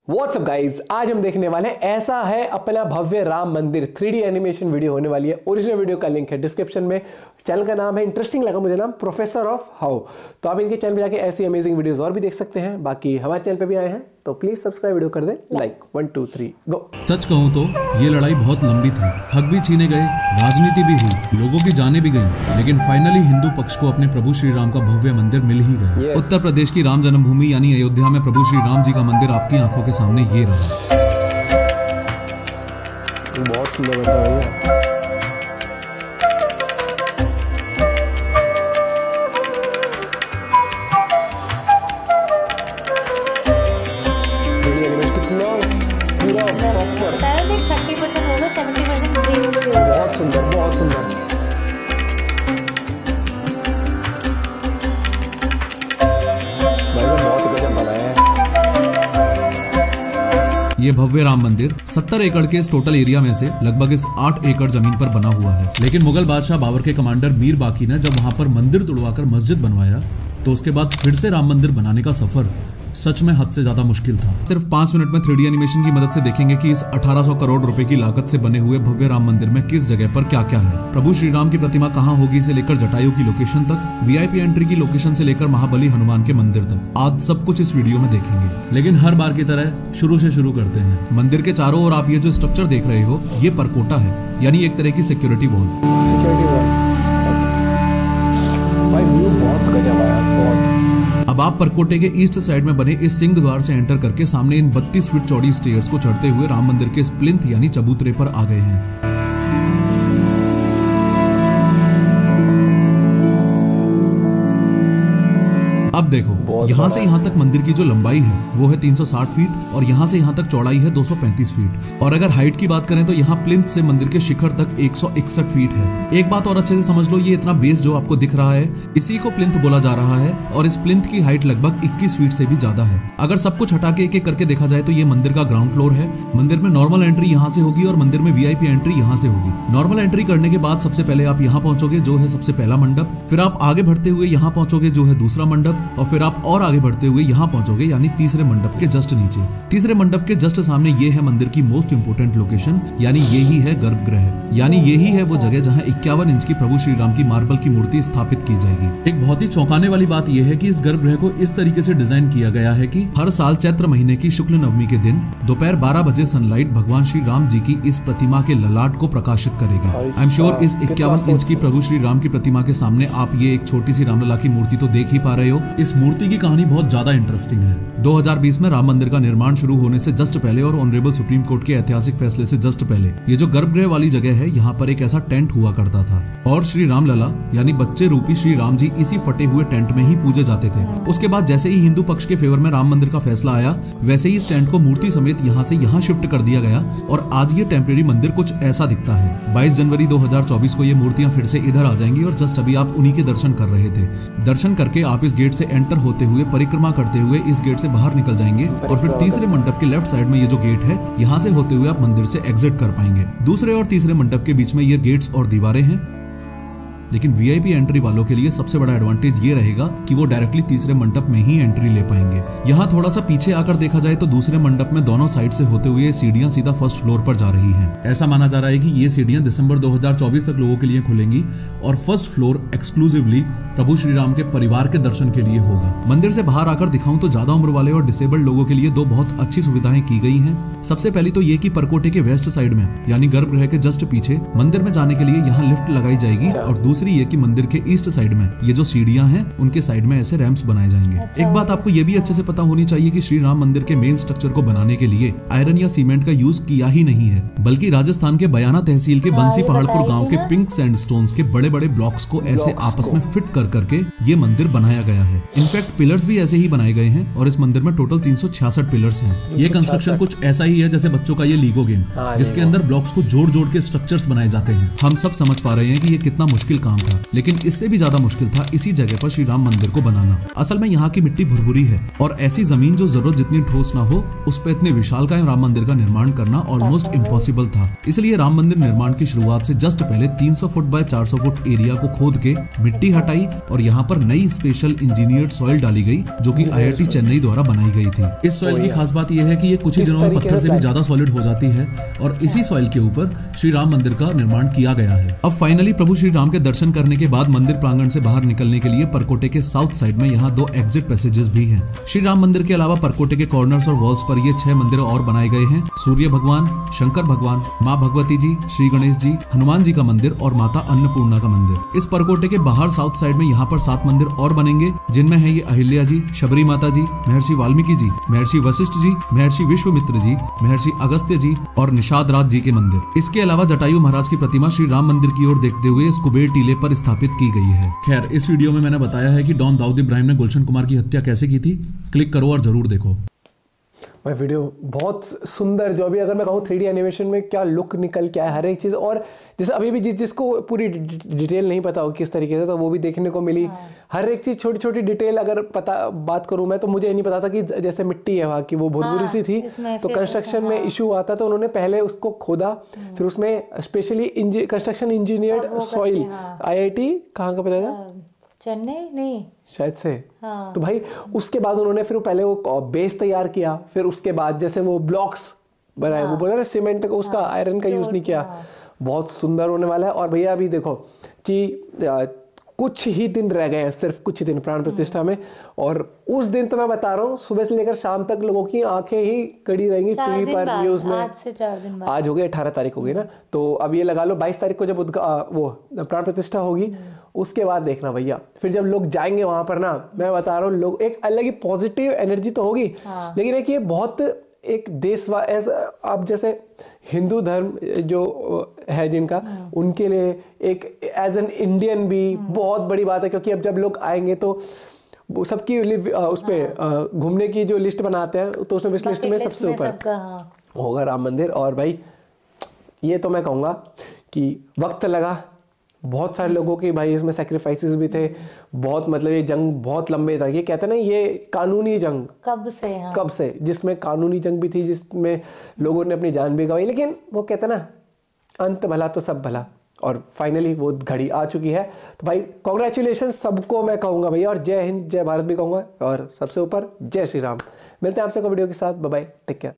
What's up guys, आज हम देखने वाले हैं ऐसा है अपना भव्य राम मंदिर 3D एनिमेशन वीडियो होने वाली है। ओरिजिनल वीडियो का लिंक है डिस्क्रिप्शन में। चैनल का नाम है, इंटरेस्टिंग लगा मुझे नाम, प्रोफेसर ऑफ हाउ। तो आप इनके चैनल पे जाके ऐसी अमेजिंग वीडियोस और भी देख सकते हैं। बाकी हमारे चैनल पे भी आए हैं तो प्लीज सब्सक्राइब, वीडियो कर दे लाइक। 1 2 3 गो। सच कहूँ तो ये लड़ाई बहुत लंबी थी, हक भी छीने गए, राजनीति भी हुई, लोगों की जानें भी गई, लेकिन फाइनली हिंदू पक्ष को अपने प्रभु श्री राम का भव्य मंदिर मिल ही गया। उत्तर प्रदेश की राम जन्मभूमि यानी अयोध्या में प्रभु श्री राम जी का मंदिर आपकी आंखों के सामने ये रहा। बहुत सुंदर लग रहा है। बहुत सुंदर, बहुत सुंदर। बहुत गजब बनाया है। ये भव्य राम मंदिर 70 एकड़ के इस टोटल एरिया में से लगभग इस 8 एकड़ जमीन पर बना हुआ है। लेकिन मुगल बादशाह बाबर के कमांडर मीर बाकी ने जब वहां पर मंदिर तुड़वाकर मस्जिद बनवाया तो उसके बाद फिर से राम मंदिर बनाने का सफर सच में हद से ज्यादा मुश्किल था। सिर्फ 5 मिनट में 3D एनिमेशन की मदद से देखेंगे कि इस 1800 करोड़ रुपए की लागत से बने हुए भव्य राम मंदिर में किस जगह पर क्या क्या है। प्रभु श्री राम की प्रतिमा कहाँ होगी से लेकर जटायु की लोकेशन तक, VIP एंट्री की लोकेशन से लेकर महाबली हनुमान के मंदिर तक, आज सब कुछ इस वीडियो में देखेंगे। लेकिन हर बार की तरह शुरू से शुरू करते हैं। मंदिर के चारों ओर आप ये जो स्ट्रक्चर देख रहे हो ये परकोटा है, यानी एक तरह की सिक्योरिटी वॉल। भाई व्यू बहुत गजब आया, बहुत। अब आप परकोटे के ईस्ट साइड में बने इस सिंह द्वार से एंटर करके सामने इन 32 फीट चौड़ी स्टेयर्स को चढ़ते हुए राम मंदिर के प्लिंथ यानी चबूतरे पर आ गए हैं। अब देखो, यहाँ से यहाँ तक मंदिर की जो लंबाई है वो है 360 फीट और यहाँ से यहाँ तक चौड़ाई है 235 फीट। और अगर हाइट की बात करें तो यहाँ प्लिंथ से मंदिर के शिखर तक 161 फीट है। एक बात और अच्छे से समझ लो, ये इतना बेस जो आपको दिख रहा है इसी को प्लिंथ बोला जा रहा है और इस प्लिंथ की हाइट लगभग 21 फीट से भी ज्यादा है। अगर सब कुछ हटा के एक एक करके देखा जाए तो ये मंदिर का ग्राउंड फ्लोर है। मंदिर में नॉर्मल एंट्री यहाँ से होगी और मंदिर में VIP एंट्री यहाँ से होगी। नॉर्मल एंट्री करने के बाद सबसे पहले आप यहाँ पहुंचोगे जो है सबसे पहला मंडप, फिर आप आगे बढ़ते हुए यहाँ पहुंचोगे जो है दूसरा मंडप, और फिर आप और आगे बढ़ते हुए यहाँ पहुंचोगे यानी तीसरे मंडप के जस्ट नीचे। तीसरे मंडप के जस्ट सामने ये है मंदिर की मोस्ट इंपोर्टेंट लोकेशन, यानी यही है गर्भगृह, यानी यही है वो जगह जहाँ 51 इंच की प्रभु श्री राम की मार्बल की मूर्ति स्थापित की जाएगी। एक बहुत ही चौंकाने वाली बात यह है कि इस गर्भगृह को इस तरीके से डिजाइन किया गया है कि हर साल चैत्र महीने की शुक्ल नवमी के दिन दोपहर 12 बजे सनलाइट भगवान श्री राम जी की इस प्रतिमा के ललाट को प्रकाशित करेगा। आई एम श्योर इस 51 इंच की प्रभु श्री राम की प्रतिमा के सामने आप ये एक छोटी सी रामलला की मूर्ति तो देख ही पा रहे हो। इस मूर्ति की कहानी बहुत ज्यादा इंटरेस्टिंग है। 2020 में राम मंदिर का निर्माण शुरू होने से जस्ट पहले और ऑनरेबल सुप्रीम कोर्ट के ऐतिहासिक फैसले से जस्ट पहले ये जो गर्भगृह वाली जगह है यहाँ पर एक ऐसा टेंट हुआ करता था और श्री राम लला यानी बच्चे रूपी श्री राम जी इसी फटे हुए टेंट में ही पूजे जाते थे। उसके बाद जैसे ही हिंदू पक्ष के फेवर में राम मंदिर का फैसला आया वैसे ही इस टेंट को मूर्ति समेत यहाँ से यहाँ शिफ्ट कर दिया गया और आज ये टेम्परेरी मंदिर कुछ ऐसा दिखता है। 22 जनवरी 2024 को ये मूर्तियां फिर से इधर आ जाएंगी और जस्ट अभी आप उन्हीं के दर्शन कर रहे थे। दर्शन करके आप इस गेट से एंटर होते हुए परिक्रमा करते हुए इस गेट से बाहर निकल जाएंगे और फिर तीसरे मंडप के लेफ्ट साइड में ये जो गेट है यहाँ से होते हुए आप मंदिर से एग्जिट कर पाएंगे। दूसरे और तीसरे मंडप के बीच में ये गेट्स और दीवारें हैं, लेकिन VIP एंट्री वालों के लिए सबसे बड़ा एडवांटेज ये रहेगा कि वो डायरेक्टली तीसरे मंडप में ही एंट्री ले पाएंगे। यहाँ थोड़ा सा पीछे आकर देखा जाए तो दूसरे मंडप में दोनों साइड से होते हुए सीढ़ियां सीधा फर्स्ट फ्लोर पर जा रही हैं। ऐसा माना जा रहा है कि ये सीढ़ियां दिसंबर 2024 तक लोगों के लिए खुलेंगी और फर्स्ट फ्लोर एक्सक्लूसिवली प्रभु श्री राम के परिवार के दर्शन के लिए होगा। मंदिर से बाहर आकर दिखाऊं तो ज्यादा उम्र वाले और डिसेबल्ड लोगों के लिए दो बहुत अच्छी सुविधाएं की गई हैं। सबसे पहली तो ये कि परकोटे के वेस्ट साइड में यानी गर्भगृह के जस्ट पीछे मंदिर में जाने के लिए यहाँ लिफ्ट लगाई जाएगी और दूसरी ये कि मंदिर के ईस्ट साइड में ये जो सीढ़ियां हैं उनके साइड में ऐसे रैंप्स बनाए जाएंगे। एक बात आपको ये भी अच्छे से पता होनी चाहिए कि श्री राम मंदिर के मेन स्ट्रक्चर को बनाने के लिए आयरन या सीमेंट का यूज किया ही नहीं है, बल्कि राजस्थान के बयाना तहसील के बंसी पहाड़पुर गांव के पिंक सैंडस्टोन्स के बड़े बड़े ब्लॉक्स को ऐसे आपस में फिट कर करके ये मंदिर बनाया गया है। इनफैक्ट पिलर्स भी ऐसे ही बनाए गए हैं और इस मंदिर में टोटल 366 पिलर्स हैं। ये कंस्ट्रक्शन कुछ ऐसा ही है जैसे बच्चों का ये लीगो गेम जिसके अंदर ब्लॉक्स को जोड़ जोड़ के स्ट्रक्चर्स बनाए जाते हैं। हम सब समझ पा रहे हैं कि ये कितना मुश्किल काम काम था, लेकिन इससे भी ज्यादा मुश्किल था इसी जगह पर श्री राम मंदिर को बनाना। असल में यहाँ की मिट्टी भुरभुरी है और ऐसी जमीन जो जरूरत जितनी ठोस ना हो उस पर इतने विशालकाय राम मंदिर का निर्माण करना ऑलमोस्ट इम्पॉसिबल था। इसलिए राम मंदिर निर्माण की शुरुआत से जस्ट पहले 300 फुट बाय 400 फुट एरिया को खोद के मिट्टी हटाई और यहाँ पर नई स्पेशल इंजीनियर्ड सॉइल डाली गई जो कि IIT चेन्नई द्वारा बनाई गई थी। इस सॉइल की खास बात यह है कि ये कुछ ही दिनों में पत्थर से भी ज्यादा सॉलिड हो जाती है और इसी सॉइल के ऊपर श्री राम मंदिर का निर्माण किया गया है। अब फाइनली प्रभु श्री राम के दर्शन करने के बाद मंदिर प्रांगण से बाहर निकलने के लिए परकोटे के साउथ साइड में यहाँ 2 एग्जिट पैसेजेस भी हैं। श्री राम मंदिर के अलावा परकोटे के कॉर्नर्स और वॉल्स पर ये 6 मंदिर और बनाए गए हैं। सूर्य भगवान, शंकर भगवान, माँ भगवती जी, श्री गणेश जी, हनुमान जी का मंदिर और माता अन्नपूर्णा का मंदिर। इस परकोटे के बाहर साउथ साइड में यहाँ पर 7 मंदिर और बनेंगे जिनमें है ये अहिल्या जी, शबरी माता जी, महर्षि वाल्मीकि जी, महर्षि वशिष्ठ जी, महर्षि विश्वामित्र जी, महर्षि अगस्त्य जी और निषाद राज जी के मंदिर। इसके अलावा जटायु महाराज की प्रतिमा श्री राम मंदिर की ओर देखते हुए इस कुबेर टीले पर स्थापित की गई है। खैर, इस वीडियो में मैंने बताया है कि डॉन दाऊद इब्राहिम ने गुलशन कुमार की हत्या कैसे की थी। क्लिक करो और जरूर देखो। भाई वीडियो बहुत सुंदर, जो अभी अगर मैं कहूँ 3D एनिमेशन में क्या लुक निकल के आया हर एक चीज़, और जैसे अभी भी जिसको पूरी डिटेल नहीं पता हो किस तरीके से, तो वो भी देखने को मिली। हर एक चीज़ छोटी छोटी डिटेल अगर बात करूँ मैं, तो मुझे ये नहीं पता था कि जैसे मिट्टी है वहाँ की वो भुरभुरी सी थी, तो कंस्ट्रक्शन में इशू आता तो उन्होंने पहले उसको खोदा, फिर उसमें specially construction engineered soil IIT कहाँ का पता था, चेन्नई नहीं शायद से। तो भाई उसके बाद उन्होंने फिर पहले वो बेस तैयार किया, फिर उसके बाद जैसे वो ब्लॉक्स बनाए, वो बोला ना सीमेंट का, उसका आयरन का यूज नहीं किया। बहुत सुंदर होने वाला है। और भैया अभी देखो कि कुछ ही दिन रह गए हैं, सिर्फ कुछ ही दिन प्राण प्रतिष्ठा में, और उस दिन तो मैं बता रहा हूँ सुबह से लेकर शाम तक लोगों की आंखें ही कड़ी रहेंगी टीवी पर, न्यूज में। आज से 4 दिन बाद, आज हो गए 18 तारीख हो गई ना, तो अब ये लगा लो 22 तारीख को जब वो प्राण प्रतिष्ठा होगी, उसके बाद देखना भैया, फिर जब लोग जाएंगे वहां पर ना, मैं बता रहा हूँ लोग एक अलग ही पॉजिटिव एनर्जी तो होगी, लेकिन एक ये बहुत एक देशवासी, आप जैसे हिंदू धर्म जो है जिनका, उनके लिए एक एज एन इंडियन भी बहुत बड़ी बात है, क्योंकि अब जब लोग आएंगे तो सबकी उस पे घूमने की जो लिस्ट बनाते हैं, तो उसमें विश लिस्ट में सबसे ऊपर होगा राम मंदिर। और भाई ये तो मैं कहूँगा कि वक्त लगा बहुत सारे लोगों के, भाई इसमें सैक्रिफाइसेस भी थे बहुत, मतलब ये जंग बहुत लंबे था, ये कहते हैं ना ये कानूनी जंग कब से जिसमें कानूनी जंग भी थी, जिसमें लोगों ने अपनी जान भी गंवाई, लेकिन वो कहते हैं ना अंत भला तो सब भला, और फाइनली वो घड़ी आ चुकी है। तो भाई कॉन्ग्रेचुलेशन सबको मैं कहूँगा भैया, और जय हिंद जय भारत भी कहूँगा, और सबसे ऊपर जय श्री राम। मिलते हैं आपसे को वीडियो के साथ, बाय बाय, टेक केयर।